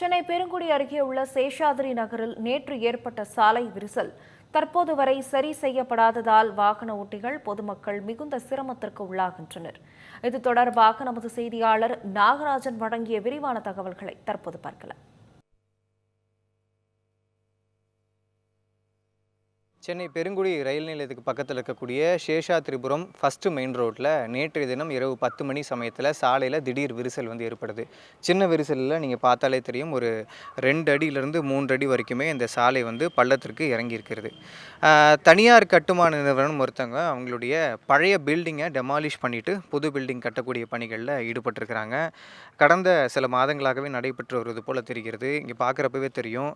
சென்னை பெருங்குடி அருகே உள்ள சேஷாதிரி நகரில் நேற்று ஏற்பட்ட சாலை விரிசல் தற்போது வரை சரி செய்யப்படாததால் வாகன ஓட்டிகள் பொதுமக்கள் மிகுந்த சிரமத்திற்கு உள்ளாகின்றனர். இது தொடர்பாக நமது செய்தியாளர் நாகராஜன் வழங்கிய விரிவான தகவல்களை தற்போது பார்க்கலாம். சென்னை பெருங்குடி ரயில் நிலையத்துக்கு பக்கத்தில் இருக்கக்கூடிய சேஷாத்ரிபுரம் ஃபஸ்ட்டு மெயின் ரோட்டில் நேற்றைய தினம் இரவு 10 மணி சமயத்தில் சாலையில் திடீர் விரிசல் ஏற்படுது. சின்ன விரிசலில் நீங்கள் பார்த்தாலே தெரியும், ஒரு 2 அடியிலிருந்து 3 அடி வரைக்குமே இந்த சாலை பள்ளத்திற்கு இறங்கி இருக்கிறது. தனியார் கட்டுமான நிறுவனம் ஒருத்தவங்க அவங்களுடைய பழைய பில்டிங்கை டெமாலிஷ் பண்ணிவிட்டு புது பில்டிங் கட்டக்கூடிய பணிகளில் ஈடுபட்டிருக்கிறாங்க. கடந்த சில மாதங்களாகவே நடைபெற்று வருவது போல் தெரிகிறது. இங்கே பார்க்குறப்பவே தெரியும்,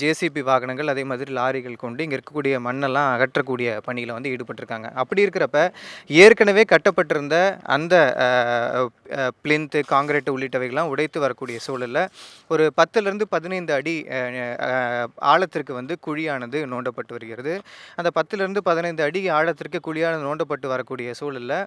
ஜேசிபி வாகனங்கள் அதே மாதிரி லாரிகள் கொண்டு இங்கே இருக்கக்கூடிய மண்ணெல்லாம் அகற்றக்கூடிய பணியில் ஈடுபட்டிருக்காங்க. அப்படி இருக்கிறப்ப ஏற்கனவே கட்டப்பட்டிருந்த அந்த பிளின்த்து, காங்கிரீட் உள்ளிட்டவைகள்லாம் உடைத்து வரக்கூடிய சூழலில் ஒரு 10லிருந்து 15 அடி ஆழத்திற்கு குழியானது நோண்டப்பட்டு வருகிறது. அந்த 10லிருந்து 15 அடி ஆழத்திற்கு குழியானது நோண்டப்பட்டு வரக்கூடிய சூழலில்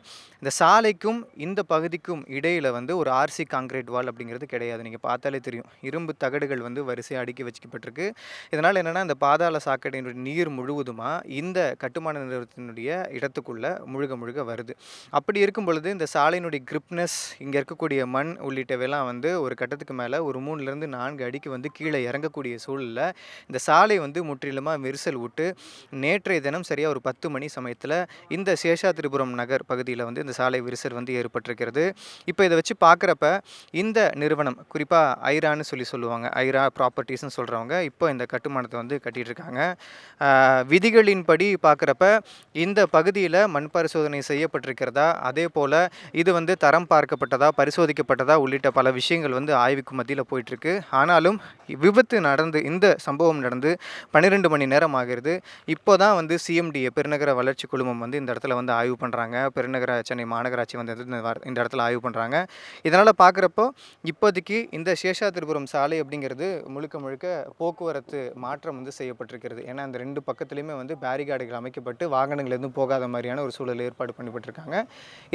இந்த சாலைக்கும் இந்த பகுதிக்கும் இடையில் ஒரு ஆர்சி காங்கிரீட் வால் அப்படிங்கிறது கிடையாது. நீங்கள் பார்த்தாலே தெரியும், இரும்பு தகடுகள் வரிசையாக அடுக்கி வச்சுக்கப்பட்டிருக்கு. இதனால் என்னென்னா, இந்த பாதாள சாக்கடையினுடைய நீர் முழுவதுமாக இந்த கட்டுமான நிறுவனத்தினுடைய இடத்துக்குள்ளே முழுக வருது. அப்படி இருக்கும் பொழுது இந்த சாலையினுடைய கிரிப்னஸ், இங்கே இருக்கக்கூடிய மண் உள்ளிட்டவையெல்லாம் ஒரு கட்டத்துக்கு மேலே ஒரு 3லிருந்து 4 அடிக்கு கீழே இறங்கக்கூடிய சூழலில் இந்த சாலை முற்றிலுமாக விரிசல் விட்டு நேற்றைய தினம் சரியாக ஒரு 10 மணி சமயத்தில் இந்த சேஷாத்ரிபுரம் நகர் பகுதியில் இந்த சாலை விரிசல் ஏற்பட்டிருக்கிறது. இப்போ இதை வச்சு பார்க்குறப்ப இந்த நிறுவனம், குறிப்பாக ஐரான்னு சொல்லுவாங்க, ஐரா ப்ராப்பர்ட்டிஸ்ன்னு சொல்கிறவங்க இப்போ இந்த கட்டுமானத்தை கட்டிகிட்டு இருக்காங்க. விதிகளின்படி பார்க்குறப்ப இந்த பகுதியில் மண் பரிசோதனை செய்யப்பட்டிருக்கிறதா, அதே போல் இது தரம் பார்க்கப்பட்டதா, பரிசோதிக்கப்பட்டதா உள்ளிட்ட பல விஷயங்கள் ஆய்வுக்கு மத்தியில் போயிட்டுருக்கு. ஆனாலும் விபத்து நடந்து, இந்த சம்பவம் நடந்து 12 மணி நேரம் ஆகிறது. இப்போ தான் சிஎம்டிஏ பெருநகர வளர்ச்சி குழுமம் இந்த இடத்துல ஆய்வு பண்ணுறாங்க. பெருநகர சென்னை மாநகராட்சி இந்த இடத்துல ஆய்வு பண்ணுறாங்க. இதனால் பார்க்குறப்போ இப்போதைக்கு இந்த சேஷாத்ரிபுரம் சாலை அப்படிங்கிறது முழுக்க போக்குவரத்து மாற்றம் செய்யப்பட்டிருக்கிறது. ஏன்னா அந்த 2 பக்கத்துலேயுமே பேரிகார்டுகள் அமைக்கப்பட்டு வாகனங்கள் எதுவும் போகாத மாதிரியான ஒரு சூழல் ஏற்பாடு பண்ணப்பட்டிருக்காங்க.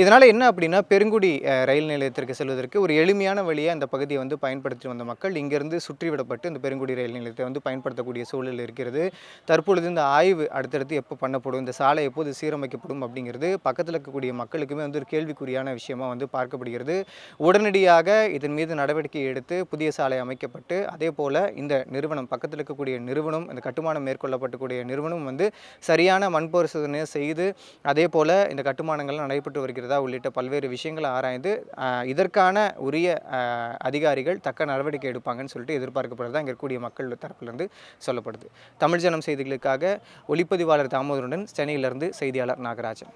இதனால் என்ன அப்படின்னா, பெருங்குடி ரயில் நிலையத்திற்கு செல்வதற்கு ஒரு எளிமையான வழியை அந்த பகுதியை பயன்படுத்தி வந்த மக்கள் இங்கிருந்து சுற்றிவிடப்பட்டு இந்த பெருங்குடி ரயில் நிலையத்தை பயன்படுத்தக்கூடிய சூழல் இருக்கிறது. தற்பொழுது இந்த ஆய்வு அடுத்தடுத்து எப்போ பண்ணப்படும், இந்த சாலை எப்போது சீரமைக்கப்படும் அப்படிங்கிறது பக்கத்தில் இருக்கக்கூடிய மக்களுக்குமே ஒரு கேள்விக்குறியான விஷயமா பார்க்கப்படுகிறது. உடனடியாக இதன் மீது நடவடிக்கை எடுத்து புதிய சாலை அமைக்கப்பட்டு, அதே போல் இந்த நிறுவனம், பக்கத்தில் இருக்கக்கூடிய நிறுவனம், இந்த கட்டுமானம் மேற்கொள்ளப்படக்கூடிய நிறுவனம் சரியான மண் பரிசோதனை செய்து, அதே போல் இந்த கட்டுமானங்கள் நடைபெற்று வருகிறதா உள்ளிட்ட பல்வேறு விஷயங்களை ஆராய்ந்து இதற்கான உரிய அதிகாரிகள் தக்க நடவடிக்கை எடுப்பாங்கன்னு சொல்லிட்டு எதிர்பார்க்கப்படுறதா இங்கே இருக்கக்கூடிய மக்கள் தரப்பிலிருந்து சொல்லப்படுது. தமிழ் ஜனம் செய்திகளுக்காக ஒளிப்பதிவாளர் தாமோதரனுடன் சென்னையிலிருந்து செய்தியாளர் நாகராஜன்.